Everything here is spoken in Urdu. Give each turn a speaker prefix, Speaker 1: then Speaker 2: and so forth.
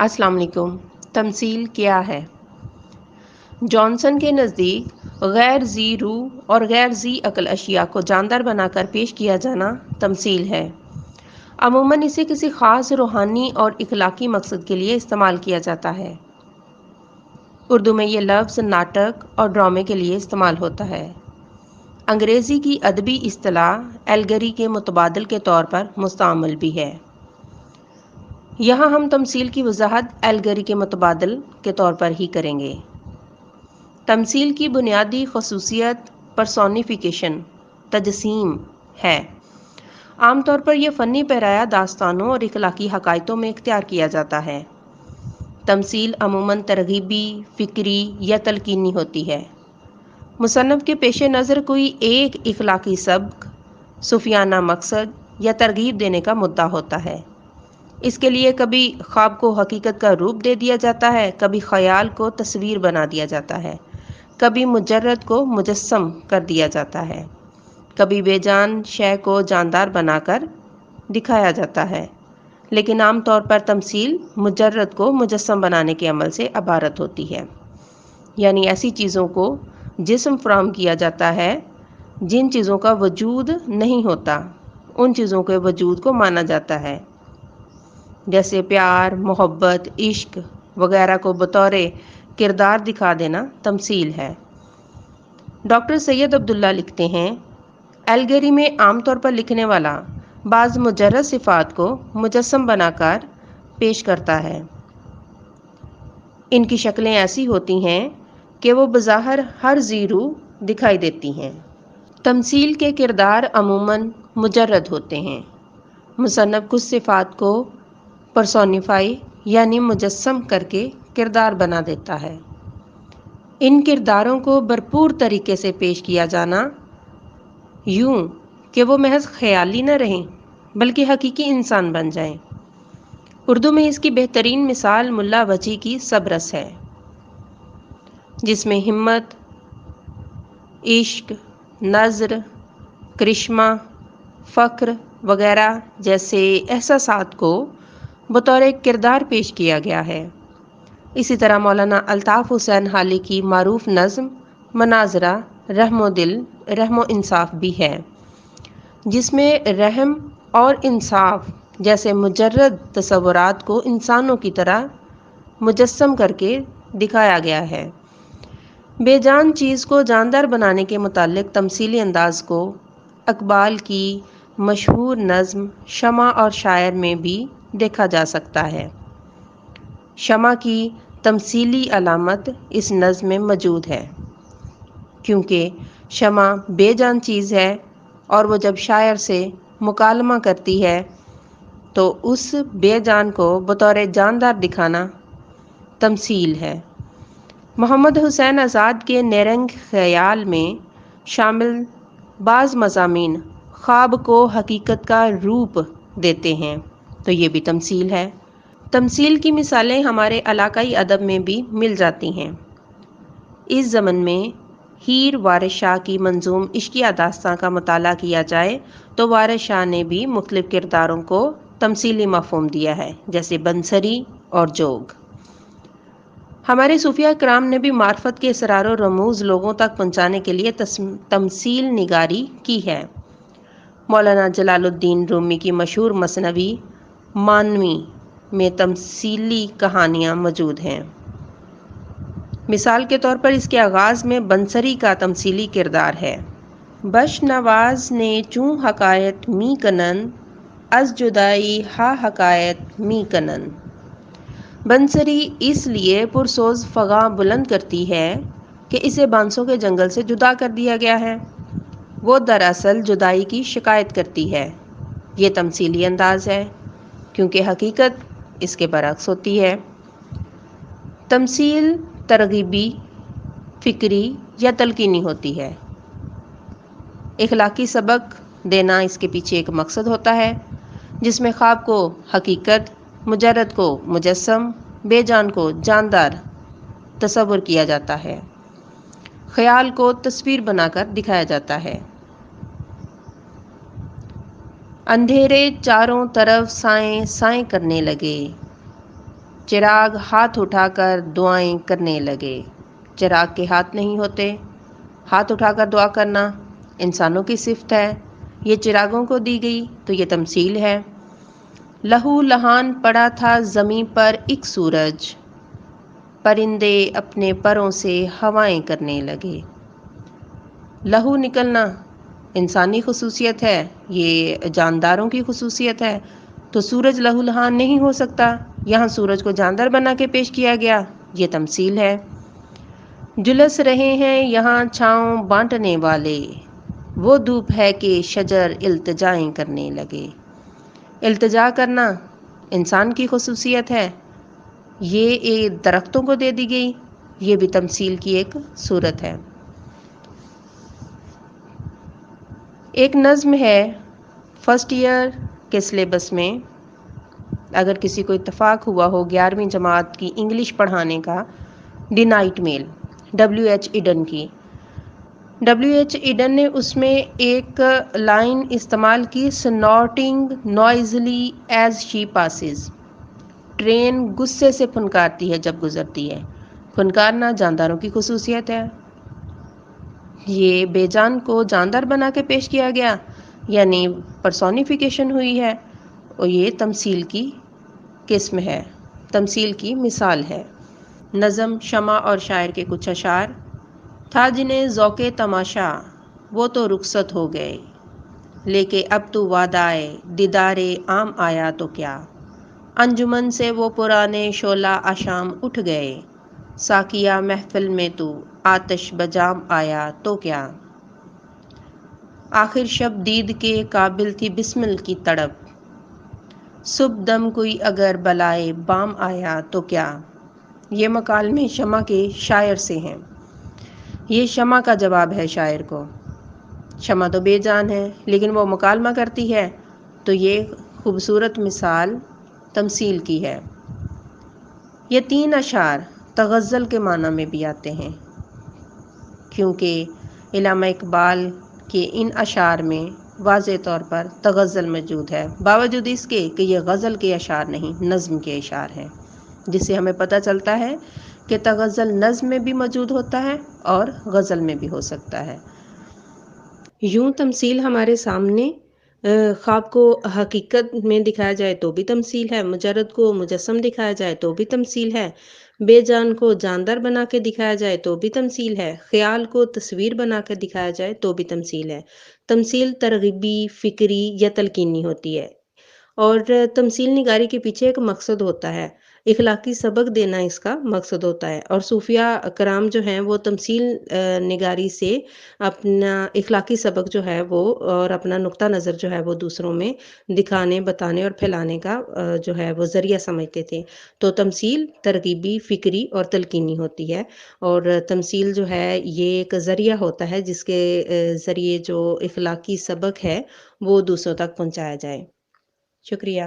Speaker 1: السلام علیکم۔ تمثیل کیا ہے؟ جانسن کے نزدیک غیر ذی روح اور غیر ذی عقل اشیاء کو جاندار بنا کر پیش کیا جانا تمثیل ہے۔ عموماً اسے کسی خاص روحانی اور اخلاقی مقصد کے لیے استعمال کیا جاتا ہے۔ اردو میں یہ لفظ ناٹک اور ڈرامے کے لیے استعمال ہوتا ہے۔ انگریزی کی ادبی اصطلاح ایلگری کے متبادل کے طور پر مستعمل بھی ہے۔ یہاں ہم تمثیل کی وضاحت ایلگری کے متبادل کے طور پر ہی کریں گے۔ تمثیل کی بنیادی خصوصیت پرسونیفیکیشن، تجسیم ہے۔ عام طور پر یہ فنی پیرایہ داستانوں اور اخلاقی حقائقوں میں اختیار کیا جاتا ہے۔ تمثیل عموماً ترغیبی، فکری یا تلقینی ہوتی ہے۔ مصنف کے پیش نظر کوئی ایک اخلاقی سبق، صوفیانہ مقصد یا ترغیب دینے کا مدعا ہوتا ہے۔ اس کے لیے کبھی خواب کو حقیقت کا روپ دے دیا جاتا ہے، کبھی خیال کو تصویر بنا دیا جاتا ہے، کبھی مجرد کو مجسم کر دیا جاتا ہے، کبھی بے جان شے کو جاندار بنا کر دکھایا جاتا ہے، لیکن عام طور پر تمثیل مجرد کو مجسم بنانے کے عمل سے عبارت ہوتی ہے، یعنی ایسی چیزوں کو جسم فراہم کیا جاتا ہے جن چیزوں کا وجود نہیں ہوتا، ان چیزوں کے وجود کو مانا جاتا ہے، جیسے پیار، محبت، عشق وغیرہ کو بطور کردار دکھا دینا تمثیل ہے۔ ڈاکٹر سید عبداللہ لکھتے ہیں، ایلگری میں عام طور پر لکھنے والا بعض مجرد صفات کو مجسم بنا کر پیش کرتا ہے۔ ان کی شکلیں ایسی ہوتی ہیں کہ وہ بظاہر ہر ذی روح دکھائی دیتی ہیں۔ تمثیل کے کردار عموماً مجرد ہوتے ہیں۔ مصنف کچھ صفات کو پرسونیفائی یعنی مجسم کر کے کردار بنا دیتا ہے۔ ان کرداروں کو بھرپور طریقے سے پیش کیا جانا یوں کہ وہ محض خیالی نہ رہیں بلکہ حقیقی انسان بن جائیں۔ اردو میں اس کی بہترین مثال ملا وجی کی سبرس ہے، جس میں ہمت، عشق، نظر، کرشمہ، فخر وغیرہ جیسے احساسات کو بطور کردار پیش کیا گیا ہے۔ اسی طرح مولانا الطاف حسین حالی کی معروف نظم مناظرہ رحم و دل، رحم و انصاف بھی ہے، جس میں رحم اور انصاف جیسے مجرد تصورات کو انسانوں کی طرح مجسم کر کے دکھایا گیا ہے۔ بے جان چیز کو جاندار بنانے کے متعلق تمثیلی انداز کو اقبال کی مشہور نظم شمع اور شاعر میں بھی دیکھا جا سکتا ہے۔ شمع کی تمثیلی علامت اس نظم میں موجود ہے، کیونکہ شمع بے جان چیز ہے اور وہ جب شاعر سے مکالمہ کرتی ہے تو اس بے جان کو بطور جاندار دکھانا تمثیل ہے۔ محمد حسین آزاد کے نیرنگ خیال میں شامل بعض مضامین خواب کو حقیقت کا روپ دیتے ہیں تو یہ بھی تمثیل ہے۔ تمثیل کی مثالیں ہمارے علاقائی ادب میں بھی مل جاتی ہیں۔ اس ضمن میں ہیر وارث شاہ کی منظوم عشقیہ داستاں کا مطالعہ کیا جائے تو وارث شاہ نے بھی مختلف کرداروں کو تمثیلی مفہوم دیا ہے، جیسے بنسری اور جوگ۔ ہمارے صوفیہ کرام نے بھی معرفت کے اسرار و رموز لوگوں تک پہنچانے کے لیے تمثیل نگاری کی ہے۔ مولانا جلال الدین رومی کی مشہور مثنوی مانوی میں تمثیلی کہانیاں موجود ہیں۔ مثال کے طور پر اس کے آغاز میں بنسری کا تمثیلی کردار ہے، بش نواز نے چوں حکایت می کنن، از جدائی ہا حکایت می کنن۔ بنسری اس لیے پرسوز فغاں بلند کرتی ہے کہ اسے بانسوں کے جنگل سے جدا کر دیا گیا ہے، وہ دراصل جدائی کی شکایت کرتی ہے۔ یہ تمثیلی انداز ہے کیونکہ حقیقت اس کے برعکس ہوتی ہے۔ تمثیل ترغیبی، فکری یا تلقینی ہوتی ہے۔ اخلاقی سبق دینا اس کے پیچھے ایک مقصد ہوتا ہے، جس میں خواب کو حقیقت، مجرد کو مجسم، بے جان کو جاندار تصور کیا جاتا ہے، خیال کو تصویر بنا کر دکھایا جاتا ہے۔ اندھیرے چاروں طرف سائیں سائیں کرنے لگے، چراغ ہاتھ اٹھا کر دعائیں کرنے لگے۔ چراغ کے ہاتھ نہیں ہوتے، ہاتھ اٹھا کر دعا کرنا انسانوں کی صفت ہے، یہ چراغوں کو دی گئی تو یہ تمثیل ہے۔ لہو لہان پڑا تھا زمیں پر ایک سورج، پرندے اپنے پروں سے ہوائیں کرنے لگے۔ لہو نکلنا انسانی خصوصیت ہے، یہ جانداروں کی خصوصیت ہے، تو سورج لہو لہان نہیں ہو سکتا، یہاں سورج کو جاندار بنا کے پیش کیا گیا، یہ تمثیل ہے۔ جلس رہے ہیں یہاں چھاؤں بانٹنے والے، وہ دھوپ ہے کہ شجر التجائیں کرنے لگے۔ التجا کرنا انسان کی خصوصیت ہے، یہ درختوں کو دے دی گئی، یہ بھی تمثیل کی ایک صورت ہے۔ ایک نظم ہے فرسٹ ایئر کے سلیبس میں، اگر کسی کو اتفاق ہوا ہو 11ویں جماعت کی انگلش پڑھانے کا، the Night Mail WH Auden کی۔ WH ایڈن نے اس میں ایک لائن استعمال کی، snorting noisily as she passes, train غصے سے پھنکارتی ہے جب گزرتی ہے۔ پھنکارنا جانداروں کی خصوصیت ہے، یہ بے جان کو جاندار بنا کے پیش کیا گیا، یعنی پرسونیفیکیشن ہوئی ہے، اور یہ تمثیل کی قسم ہے، تمثیل کی مثال ہے۔ نظم شمع اور شاعر کے کچھ اشعار۔ تھا جنہیں ذوق تماشا وہ تو رخصت ہو گئے، لیکن اب تو وعدائے دیدار عام آیا تو کیا۔ انجمن سے وہ پرانے شعلہ آشام اٹھ گئے، ساقیہ محفل میں تو آتش بجام آیا تو کیا۔ آخر شب دید کے قابل تھی بسمل کی تڑپ، صبح دم کوئی اگر بلائے بام آیا تو کیا۔ یہ مکالمے شمع کے شاعر سے ہیں، یہ شمع کا جواب ہے شاعر کو۔ شمع تو بے جان ہے لیکن وہ مکالمہ کرتی ہے، تو یہ خوبصورت مثال تمثیل کی ہے۔ یہ 3 اشعار تغزل کے معنی میں بھی آتے ہیں، کیونکہ علامہ اقبال کے ان اشعار میں واضح طور پر تغزل موجود ہے، باوجود اس کے کہ یہ غزل کے اشعار نہیں، نظم کے اشعار ہیں، جس سے ہمیں پتہ چلتا ہے کہ تغزل نظم میں بھی موجود ہوتا ہے اور غزل میں بھی ہو سکتا ہے۔ یوں تمثیل ہمارے سامنے خواب کو حقیقت میں دکھایا جائے تو بھی تمثیل ہے، مجرد کو مجسم دکھایا جائے تو بھی تمثیل ہے، بے جان کو جاندار بنا کے دکھایا جائے تو بھی تمثیل ہے، خیال کو تصویر بنا کے دکھایا جائے تو بھی تمثیل ہے۔ تمثیل ترغیبی، فکری یا تلقینی ہوتی ہے، اور تمثیل نگاری کے پیچھے ایک مقصد ہوتا ہے، اخلاقی سبق دینا اس کا مقصد ہوتا ہے، اور صوفیہ کرام جو ہیں وہ تمثیل نگاری سے اپنا اخلاقی سبق جو ہے وہ اور اپنا نقطہ نظر جو ہے وہ دوسروں میں دکھانے، بتانے اور پھیلانے کا جو ہے وہ ذریعہ سمجھتے تھے۔ تو تمثیل ترغیبی، فکری اور تلقینی ہوتی ہے، اور تمثیل جو ہے یہ ایک ذریعہ ہوتا ہے جس کے ذریعے جو اخلاقی سبق ہے وہ دوسروں تک پہنچایا جائے۔ شکریہ۔